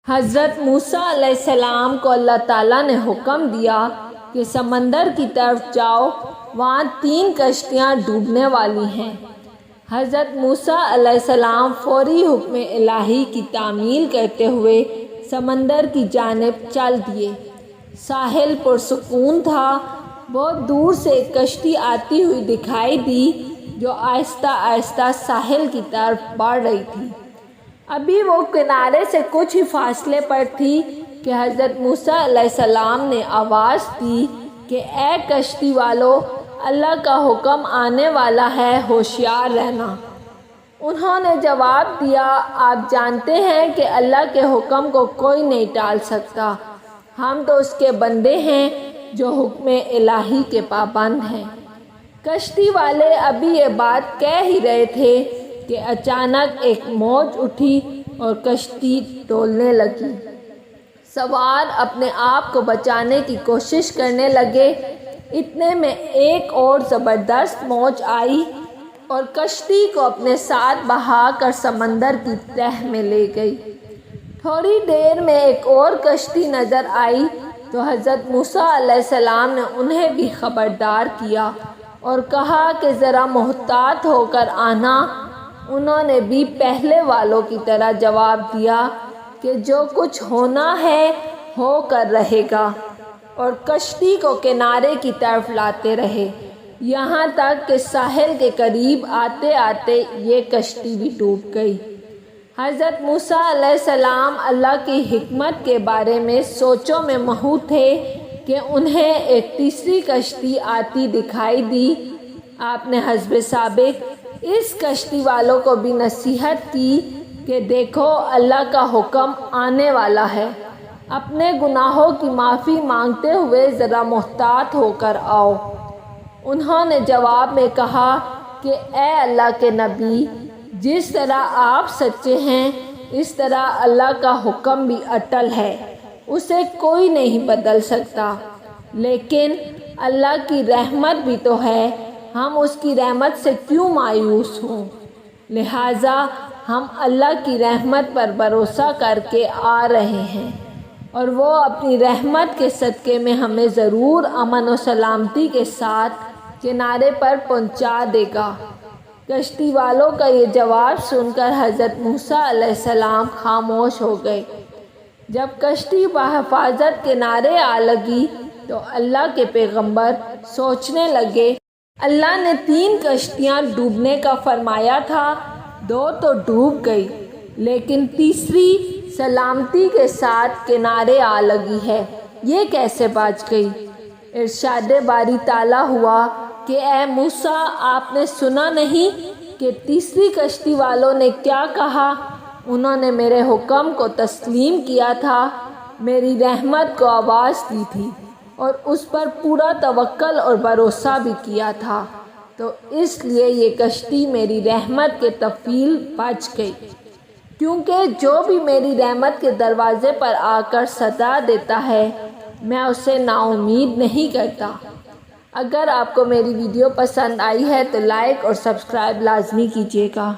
حضرت موسیٰ علیہ السلام کو اللہ تعالیٰ نے حکم دیا کہ سمندر کی طرف جاؤ، وہاں 3 کشتیاں ڈوبنے والی ہیں۔ حضرت موسیٰ علیہ السلام فوری حکم الہی کی تعمیل کرتے ہوئے سمندر کی جانب چل دیے۔ ساحل پرسکون تھا۔ بہت دور سے ایک کشتی آتی ہوئی دکھائی دی جو آہستہ آہستہ ساحل کی طرف بڑھ رہی تھی۔ ابھی وہ کنارے سے کچھ ہی فاصلے پر تھی کہ حضرت موسیٰ علیہ السلام نے آواز دی کہ اے کشتی والو، اللہ کا حکم آنے والا ہے، ہوشیار رہنا۔ انہوں نے جواب دیا، آپ جانتے ہیں کہ اللہ کے حکم کو کوئی نہیں ٹال سکتا، ہم تو اس کے بندے ہیں جو حکم الہی کے پابند ہیں۔ کشتی والے ابھی یہ بات کہہ ہی رہے تھے کہ اچانک ایک موج اٹھی اور کشتی ڈولنے لگی۔ سوار اپنے آپ کو بچانے کی کوشش کرنے لگے۔ اتنے میں ایک اور زبردست موج آئی اور کشتی کو اپنے ساتھ بہا کر سمندر کی تہہ میں لے گئی۔ تھوڑی دیر میں ایک اور کشتی نظر آئی تو حضرت موسیٰ علیہ السلام نے انہیں بھی خبردار کیا اور کہا کہ ذرا محتاط ہو کر آنا۔ انہوں نے بھی پہلے والوں کی طرح جواب دیا کہ جو کچھ ہونا ہے ہو کر رہے گا، اور کشتی کو کنارے کی طرف لاتے رہے، یہاں تک کہ ساحل کے قریب آتے آتے یہ کشتی بھی ڈوب گئی۔ حضرت موسیٰ علیہ السلام اللہ کی حکمت کے بارے میں سوچوں میں مہو تھے کہ انہیں ایک تیسری کشتی آتی دکھائی دی۔ آپ نے حسب سابق اس کشتی والوں کو بھی نصیحت کی کہ دیکھو، اللہ کا حکم آنے والا ہے، اپنے گناہوں کی معافی مانگتے ہوئے ذرا محتاط ہو کر آؤ۔ انہوں نے جواب میں کہا کہ اے اللہ کے نبی، جس طرح آپ سچے ہیں اس طرح اللہ کا حکم بھی اٹل ہے، اسے کوئی نہیں بدل سکتا، لیکن اللہ کی رحمت بھی تو ہے، ہم اس کی رحمت سے کیوں مایوس ہوں؟ لہٰذا ہم اللہ کی رحمت پر بھروسہ کر کے آ رہے ہیں، اور وہ اپنی رحمت کے صدقے میں ہمیں ضرور امن و سلامتی کے ساتھ کنارے پر پہنچا دے گا۔ کشتی والوں کا یہ جواب سن کر حضرت موسیٰ علیہ السلام خاموش ہو گئے۔ جب کشتی بحفاظت کنارے آ لگی تو اللہ کے پیغمبر سوچنے لگے، اللہ نے 3 کشتیاں ڈوبنے کا فرمایا تھا، 2 تو ڈوب گئی، لیکن تیسری سلامتی کے ساتھ کنارے آ لگی ہے، یہ کیسے بچ گئی؟ ارشاد باری تعالیٰ ہوا کہ اے موسیٰ، آپ نے سنا نہیں کہ تیسری کشتی والوں نے کیا کہا؟ انہوں نے میرے حکم کو تسلیم کیا تھا، میری رحمت کو آواز دی تھی اور اس پر پورا توکل اور بھروسہ بھی کیا تھا، تو اس لیے یہ کشتی میری رحمت کے تفعیل بچ گئی۔ کیونکہ جو بھی میری رحمت کے دروازے پر آ کر صدا دیتا ہے، میں اسے نا امید نہیں کرتا۔ اگر آپ کو میری ویڈیو پسند آئی ہے تو لائک اور سبسکرائب لازمی کیجیے گا۔